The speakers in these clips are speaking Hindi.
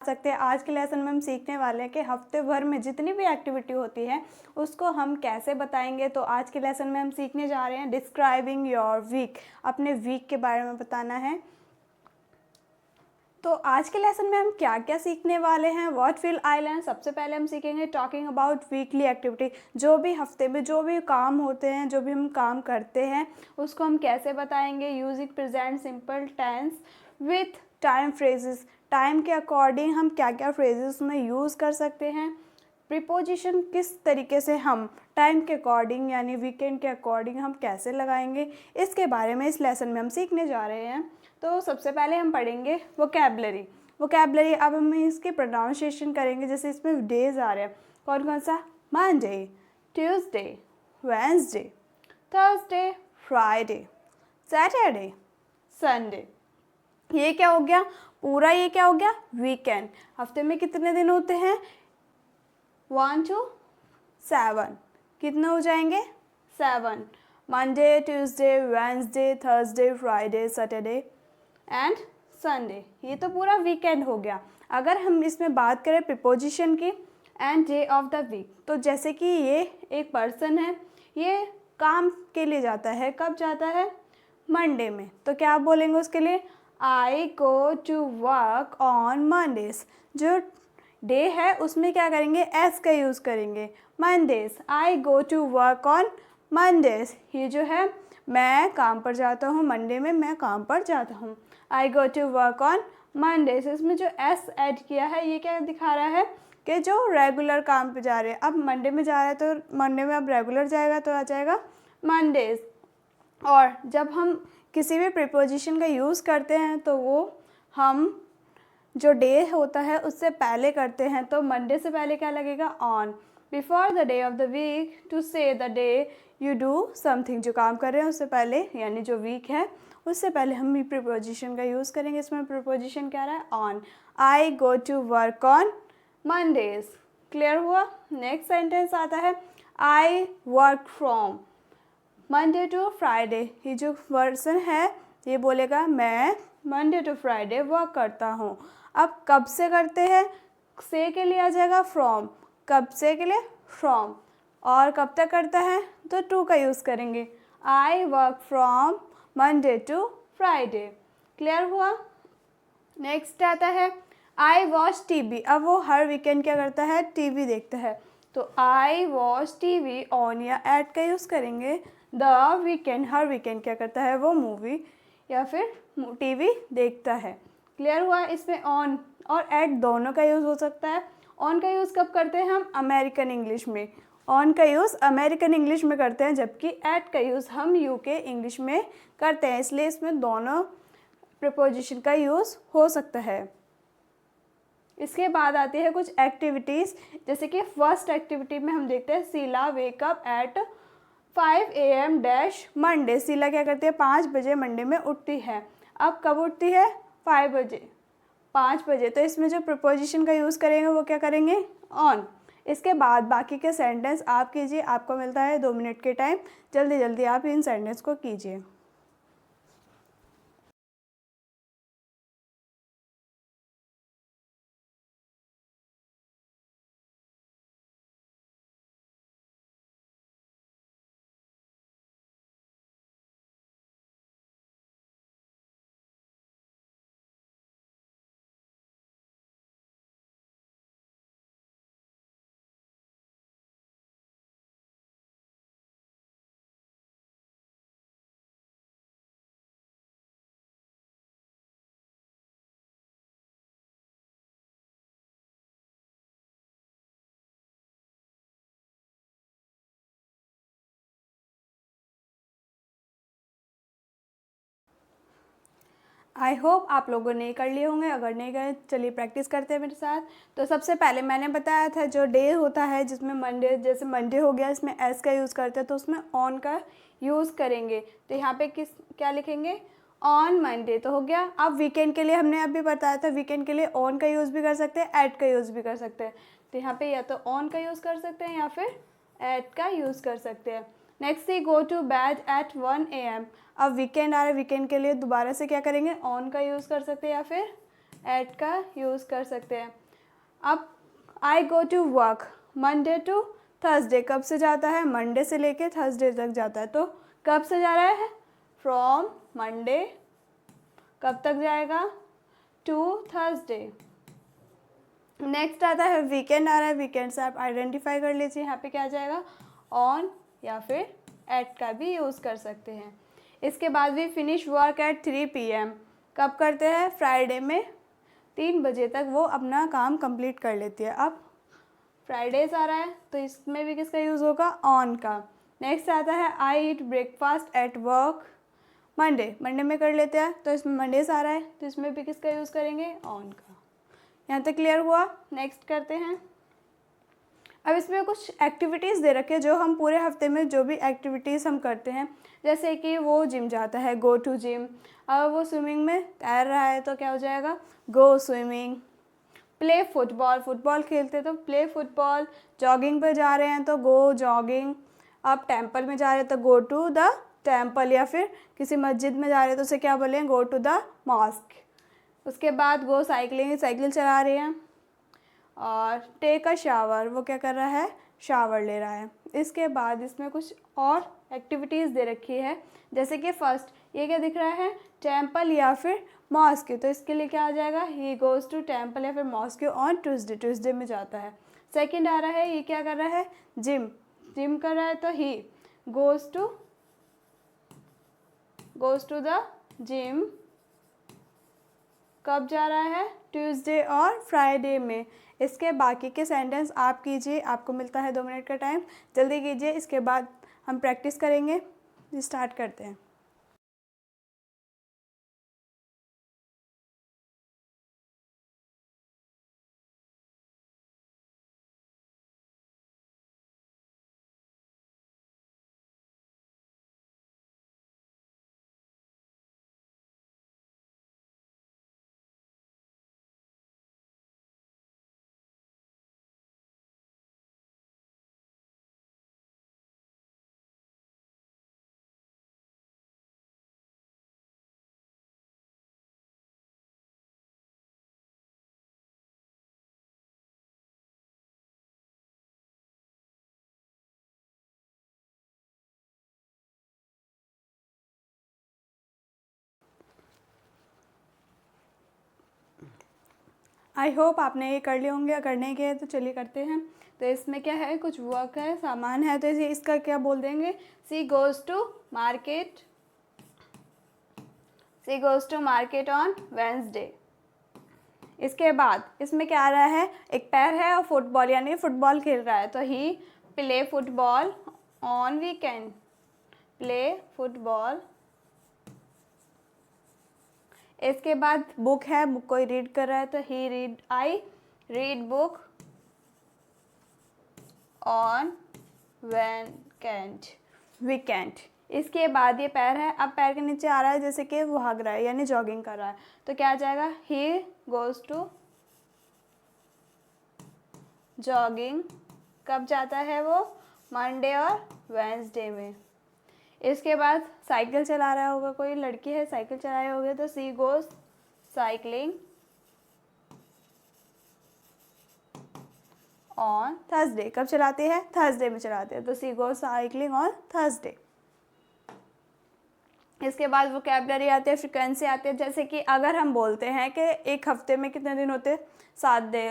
सकते हैं। आज के लेसन में हम सीखने वाले हैं कि हफ्ते भर में जितनी भी एक्टिविटी होती है उसको हम कैसे बताएंगे। तो आज के लेसन में हम सीखने जा रहे हैं डिस्क्राइबिंग योर वीक, अपने वीक के बारे में बताना है। तो आज के लेसन में हम क्या क्या सीखने वाले हैं, व्हाट विल आई लर्न। सबसे पहले हम सीखेंगे टॉकिंग अबाउट वीकली एक्टिविटी, जो भी हफ्ते में जो भी काम होते हैं, जो भी हम काम करते हैं उसको हम कैसे बताएंगे। Using present simple tense with time phrases, time के अकॉर्डिंग हम क्या क्या फ्रेजेस में यूज़ कर सकते हैं। प्रीपोजिशन किस तरीके से हम टाइम के अकॉर्डिंग यानी वीकेंड के अकॉर्डिंग हम कैसे लगाएंगे, इसके बारे में इस लेसन में हम सीखने जा रहे हैं। तो सबसे पहले हम पढ़ेंगे वोकैबलरी। वोकैबलरी अब हम इसके प्रोनाउंसिएशन करेंगे। जैसे इसमें डेज आ रहे हैं, कौन कौन सा। Monday, Tuesday, Wednesday, Thursday, Friday, Saturday, Sunday. ये क्या हो गया पूरा, ये क्या हो गया वीकेंड। हफ्ते में कितने दिन होते हैं, 1 to 7, कितने हो जाएंगे 7। Monday, Tuesday, Wednesday, Thursday, Friday, Saturday and Sunday. ये तो पूरा वीकेंड हो गया। अगर हम इसमें बात करें प्रीपोजिशन की, and day of the week, तो जैसे कि ये एक पर्सन है, ये काम के लिए जाता है, कब जाता है मंडे में, तो क्या आप बोलेंगे उसके लिए, I go to work on Mondays. जो डे है उसमें क्या करेंगे, एस का यूज़ करेंगे, Mondays. I go to work on Mondays, ये जो है मैं काम पर जाता हूँ, मंडे में मैं काम पर जाता हूँ। I go to work on Mondays, इसमें जो एस ऐड किया है ये क्या दिखा रहा है कि जो रेगुलर काम पे जा रहे हैं। अब मंडे में जा रहा है तो मंडे में अब रेगुलर जाएगा तो आ जाएगा मंडेज। और जब हम किसी भी प्रीपोजिशन का यूज़ करते हैं तो वो हम जो डे होता है उससे पहले करते हैं। तो मंडे से पहले क्या लगेगा, on. Before the day of the week, to say the day you do something, जो काम कर रहे हैं उससे पहले, यानी जो वीक है उससे पहले हम भी प्रीपोजिशन का यूज़ करेंगे। इसमें प्रीपोजिशन क्या रहा है, on. I go to work on Mondays. Clear हुआ। नेक्स्ट सेंटेंस आता है, I work from Monday to Friday. ये जो पर्सन है ये बोलेगा मैं मंडे टू फ्राइडे वर्क करता हूँ। अब कब से करते हैं, से के लिए आ जाएगा फ्रॉम, कब से के लिए फ्रॉम, और कब तक करता है तो टू का यूज़ करेंगे। I work from Monday to Friday. Clear हुआ। नेक्स्ट आता है, आई वॉच टीवी। अब वो हर वीकेंड क्या करता है, टीवी देखता है, तो आई वॉच टीवी ऑन या एट का यूज़ करेंगे। द वीकेंड, हर वीकेंड क्या करता है वो मूवी या फिर टीवी देखता है। क्लियर हुआ। इसमें ऑन और एट दोनों का यूज़ हो सकता है। ऑन का यूज़ कब करते हैं हम, अमेरिकन इंग्लिश में। ऑन का यूज़ अमेरिकन इंग्लिश में करते हैं, जबकि एट का यूज़ हम यूके इंग्लिश में करते हैं। इसलिए इसमें दोनों प्रीपोजिशन का यूज़ हो सकता है। इसके बाद आती है कुछ एक्टिविटीज़। जैसे कि फर्स्ट एक्टिविटी में हम देखते हैं, Sheela wake up at 5 AM dash Monday. Sheela क्या करती है, 5 बजे मंडे में उठती है। अब कब उठती है, 5 बजे, 5 बजे। तो इसमें जो प्रीपोजिशन का यूज़ करेंगे वो क्या करेंगे, ऑन। इसके बाद बाकी के सेंटेंस आप कीजिए, आपको मिलता है 2 मिनट के टाइम, जल्दी जल्दी आप इन सेंटेंस को कीजिए। आई होप आप लोगों ने कर लिए होंगे, अगर नहीं गए चलिए प्रैक्टिस करते हैं मेरे साथ। तो सबसे पहले मैंने बताया था जो डे होता है जिसमें मंडे, जैसे मंडे हो गया इसमें एस का यूज़ करते हैं तो उसमें ऑन का यूज़ करेंगे। तो यहाँ पे क्या लिखेंगे, ऑन मंडे तो हो गया। अब वीकेंड के लिए हमने अभी बताया था, वीकेंड के लिए ऑन का यूज़ भी कर सकते हैं, एट का यूज़ भी कर सकते हैं। तो यहाँ पे या तो ऑन का यूज़ कर सकते हैं या फिर एट का यूज़ कर सकते हैं। Next he go to bed at 1 AM। अब वीकेंड आ रहा है, वीकेंड के लिए दोबारा से क्या करेंगे, ऑन का यूज़ कर सकते हैं या फिर एट का यूज़ कर सकते हैं। अब I go to work Monday to Thursday, कब से जाता है? मंडे से लेके थर्सडे तक जाता है। तो कब से जा रहा है? फ्रॉम मंडे, कब तक जाएगा? To Thursday. नेक्स्ट आता है वीकेंड आ रहा है, वीकेंड से आप आइडेंटिफाई कर लीजिए यहाँ पे क्या आ जाएगा? ऑन या फिर एट का भी यूज़ कर सकते हैं। इसके बाद भी फिनिश वर्क एट 3 PM, कब करते हैं? फ्राइडे में 3 बजे तक वो अपना काम कंप्लीट कर लेती है। अब फ्राइडेज आ रहा है तो इसमें भी किसका यूज़ होगा? ऑन का। नेक्स्ट आता है I eat breakfast at work Monday, Monday में कर लेते हैं तो इसमें मंडेज आ रहा है तो इसमें भी किसका यूज़ करेंगे? ऑन का। यहाँ तक क्लियर हुआ? नेक्स्ट करते हैं। अब इसमें कुछ एक्टिविटीज़ दे रखे हैं जो हम पूरे हफ्ते में जो भी एक्टिविटीज़ हम करते हैं, जैसे कि वो जिम जाता है, गो टू जिम। अब वो स्विमिंग में तैर रहा है तो क्या हो जाएगा? गो स्विमिंग। प्ले फुटबॉल, फुटबॉल खेलते हैं तो प्ले फुटबॉल। जॉगिंग पर जा रहे हैं तो गो जॉगिंग। अब टेम्पल में जा रहे हैं तो गो टू द टेम्पल, या फिर किसी मस्जिद में जा रहे हैं तो उसे क्या बोलें? Go to the mosque. उसके बाद गो साइकिलिंग, साइकिल चला रहे हैं। और टेक अ शावर, वो क्या कर रहा है? शावर ले रहा है। इसके बाद इसमें कुछ और एक्टिविटीज़ दे रखी है, जैसे कि फर्स्ट ये क्या दिख रहा है? टेम्पल या फिर मॉस्क, तो इसके लिए क्या आ जाएगा? ही गोज़ टू टेम्पल या फिर मॉस्क ऑन ट्यूसडे, ट्यूसडे में जाता है। सेकंड आ रहा है, ये क्या कर रहा है? जिम, जिम कर रहा है तो he goes to the gym, कब जा रहा है? ट्यूसडे और फ्राइडे में। इसके बाकी के सेंटेंस आप कीजिए, आपको मिलता है 2 मिनट का टाइम, जल्दी कीजिए, इसके बाद हम प्रैक्टिस करेंगे। स्टार्ट करते हैं। आई होप आपने ये कर लिए होंगे, अगर नहीं किए तो चलिए करते हैं। तो इसमें क्या है? कुछ वर्क है, सामान है, तो इसे इसका क्या बोल देंगे? She goes to market, she goes to market on Wednesday. इसके बाद इसमें क्या आ रहा है? एक पैर है और फुटबॉल, यानी फुटबॉल खेल रहा है तो he play football on weekend, play football. इसके बाद बुक है, बुक कोई रीड कर रहा है तो he read, I read book on weekend. इसके बाद ये पैर है, अब पैर के नीचे आ रहा है जैसे कि वो भाग रहा है यानी जॉगिंग कर रहा है, तो क्या आ जाएगा? ही गोज़ टू जॉगिंग, कब जाता है वो? मंडे और वेंसडे में। इसके बाद साइकिल चला रहा होगा, कोई लड़की है साइकिल चला रहे होगे तो सी गोज़ साइकिलिंग ऑन थर्सडे, कब चलाते हैं? थर्सडे में चलाते हैं तो सी गोज़ साइकिलिंग ऑन थर्सडे। इसके बाद वोकैबुलरी आती है, फ्रिक्वेंसी आती है, जैसे कि अगर हम बोलते हैं कि एक हफ्ते में कितने दिन होते हैं? 7 डे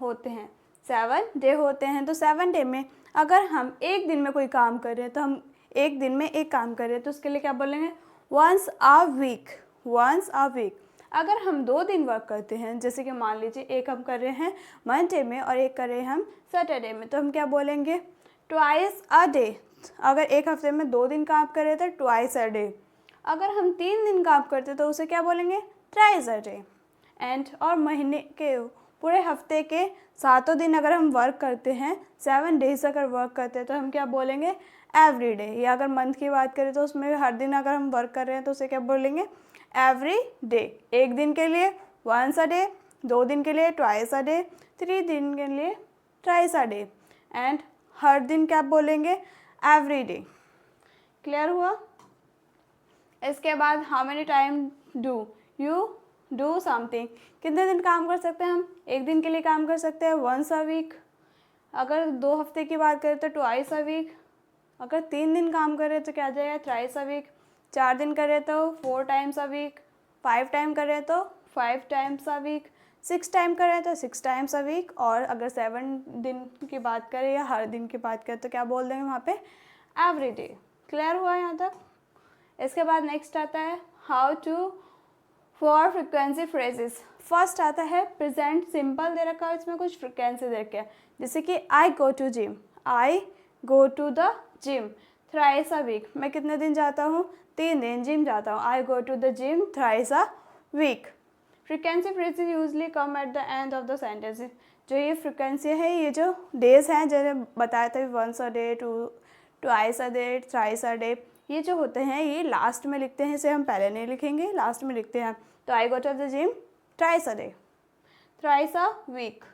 होते हैं, 7 डे होते हैं, तो 7 डे में अगर हम एक दिन में कोई काम कर रहे हैं तो हम एक दिन में एक काम कर रहे हैं तो उसके लिए क्या बोलेंगे? Once a week, once a week. अगर हम 2 दिन वर्क करते हैं, जैसे कि मान लीजिए एक हम कर रहे हैं मंडे में और एक कर रहे हैं हम सैटरडे में, तो हम क्या बोलेंगे? Twice a day. अगर एक हफ्ते में 2 दिन काम कर रहे हैं तो ट्वाइस अ डे। अगर हम 3 दिन काम करते तो उसे क्या बोलेंगे? ट्राइस अ डे। एंड और महीने के पूरे हफ्ते के 7 दिन अगर हम वर्क करते हैं, 7 डेज अगर वर्क करते हैं तो हम क्या बोलेंगे? Every day. या अगर मंथ की बात करें तो उसमें हर दिन अगर हम वर्क कर रहे हैं तो उसे क्या बोलेंगे? Every day. एक दिन के लिए वंस अ डे, 2 दिन के लिए ट्वाइस अ डे, 3 दिन के लिए ट्राइस अ डे, एंड हर दिन क्या बोलेंगे? Every day. क्लियर हुआ? इसके बाद how many time do you do something, कितने दिन काम कर सकते हैं हम? एक दिन के लिए काम कर सकते हैं, वंस अ वीक। अगर 2 हफ्ते की बात करें तो ट्वाइस अ वीक। अगर 3 दिन काम करें तो क्या आ जाएगा? Thrice a week. 4 दिन करें तो 4 टाइम्स अ वीक। 5 टाइम करें तो 5 टाइम्स अ वीक। 6 टाइम करें तो 6 टाइम्स अ वीक। और अगर 7 दिन की बात करें या हर दिन की बात करें तो क्या बोल देंगे वहाँ पे? Every day. क्लियर हुआ यहाँ तक? इसके बाद नेक्स्ट आता है how to for frequency phrases. First आता है प्रेजेंट सिंपल दे रखा है, इसमें कुछ फ्रिक्वेंसी दे रखा है, जैसे कि I go to gym, I go to the gym thrice a week. मैं कितने दिन जाता हूँ? 3 दिन जिम जाता हूँ। I go to the gym thrice a week. Frequency phrases usually come at the end of the sentence. जो ये फ्रिक्वेंसी है, ये जो डेज हैं जैसे बताया था, once a day, twice a day, thrice a day, ये जो होते हैं ये लास्ट में लिखते हैं। इसे हम पहले नहीं लिखेंगे, लास्ट में लिखते हैं। तो I go to the gym twice a day, thrice a week.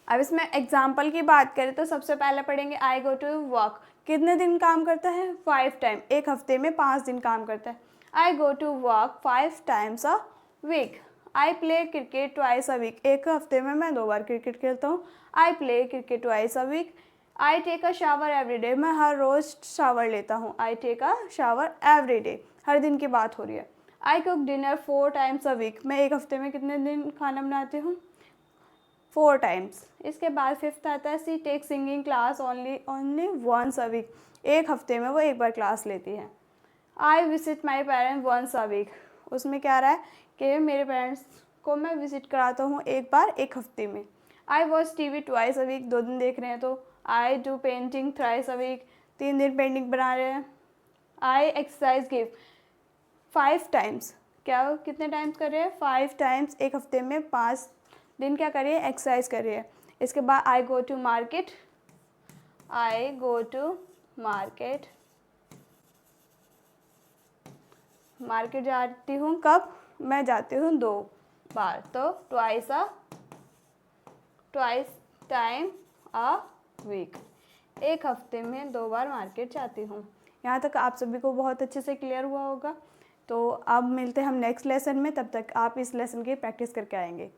अब इसमें एग्जाम्पल की बात करें तो सबसे पहले पढ़ेंगे आई गो टू वर्क। कितने दिन काम करता है? 5 टाइम। एक हफ्ते में 5 दिन काम करता है। I go to work 5 times a week. I play cricket twice a week. एक हफ्ते में मैं 2 बार क्रिकेट खेलता हूँ। I play cricket twice a week. I take a shower every day. मैं हर रोज़ शावर लेता हूँ। I take a shower every day. हर दिन की बात हो रही है। I cook dinner 4 times a week. मैं एक हफ्ते में कितने दिन खाना बनाती हूँ? 4 टाइम्स। इसके बाद 5th आता है she take singing class only once a week. एक हफ्ते में वो एक बार क्लास लेती है। I visit my parents once a week. उसमें क्या रहा है कि मेरे पेरेंट्स को मैं विजिट कराता हूँ एक बार एक हफ्ते में। I watch TV twice a week. 2 दिन देख रहे हैं तो। I do painting thrice a week. 3 दिन पेंटिंग बना रहे हैं। I exercise give 5 times. क्या कितने टाइम्स कर रहे हैं? 5 टाइम्स। एक हफ्ते में 5 दिन क्या करिए? एक्सरसाइज करिए। इसके बाद I go to market. I go to market. Market जाती हूँ कब? मैं जाती हूँ 2 बार, तो ट्वाइस टाइम अ वीक। एक हफ्ते में 2 बार मार्केट जाती हूँ। यहाँ तक आप सभी को बहुत अच्छे से क्लियर हुआ होगा। तो अब मिलते हैं हम नेक्स्ट लेसन में, तब तक आप इस लेसन की प्रैक्टिस करके आएंगे।